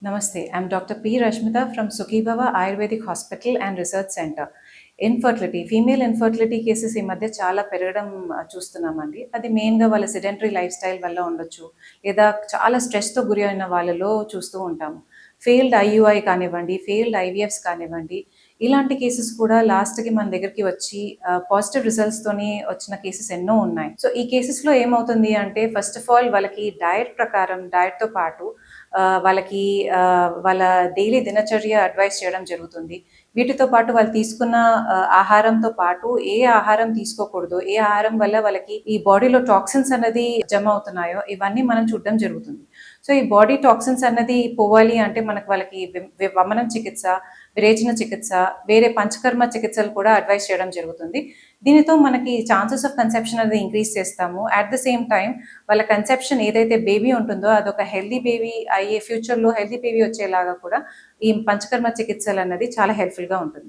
Namaste, I'm Dr. P. Rashmita from Sukhibhava Ayurvedic Hospital and Research Center. Infertility, female infertility cases ఈ మధ్య చాలా పెరగడం చూస్తున్నామండి. అది మెయిన్‌గా వాళ్ళ సెడెంటరీ లైఫ్ స్టైల్ వల్ల ఉండొచ్చు. లేదా చాలా స్ట్రెస్‌తో గురి అయిన వాళ్ళలో చూస్తూ ఉంటాము. ఫెయిల్డ్ ఐయుఐ కానివ్వండి, ఫెయిల్డ్ ఐవీఎఫ్స్ కానివ్వండి, ఇలాంటి కేసెస్ కూడా లాస్ట్‌కి మన దగ్గరికి వచ్చి పాజిటివ్ రిజల్ట్స్‌తోని వచ్చిన కేసెస్ ఎన్నో ఉన్నాయి. సో, ఈ కేసెస్‌లో ఏమవుతుంది అంటే ఫస్ట్ ఆఫ్ ఆల్ వాళ్ళకి డయట్ ప్రకారం డయట్‌తో పాటు వాళ్ళకి వాళ్ళ డైలీ దినచర్య అడ్వైస్ చేయడం జరుగుతుంది. వీటితో పాటు వాళ్ళు తీసుకున్న ఆహారంతో పాటు ఏ ఆహారం తీసుకోకూడదు, ఏ ఆహారం వల్ల వాళ్ళకి ఈ బాడీలో టాక్సిన్స్ అన్నది జమ అవుతున్నాయో ఇవన్నీ మనం చూడడం జరుగుతుంది. సో ఈ బాడీ టాక్సిన్స్ అన్నది పోవాలి అంటే వాళ్ళకి వమనం చికిత్స, విరేచన చికిత్స, వేరే పంచకర్మ చికిత్సలు కూడా అడ్వైస్ చేయడం జరుగుతుంది. దీనితో మనకి ఛాన్సెస్ ఆఫ్ కన్సెప్షన్ అనేది ఇంక్రీజ్ చేస్తాము. అట్ ద సేమ్ టైం వాళ్ళ కన్సెప్షన్ ఏదైతే బేబీ ఉంటుందో అదొక హెల్దీ బేబీ అయ్యే, ఫ్యూచర్లో హెల్దీ బేబీ వచ్చేలాగా కూడా ఈ పంచకర్మ చికిత్సలు అన్నది చాలా హెల్ప్ఫుల్గా ఉంటుంది.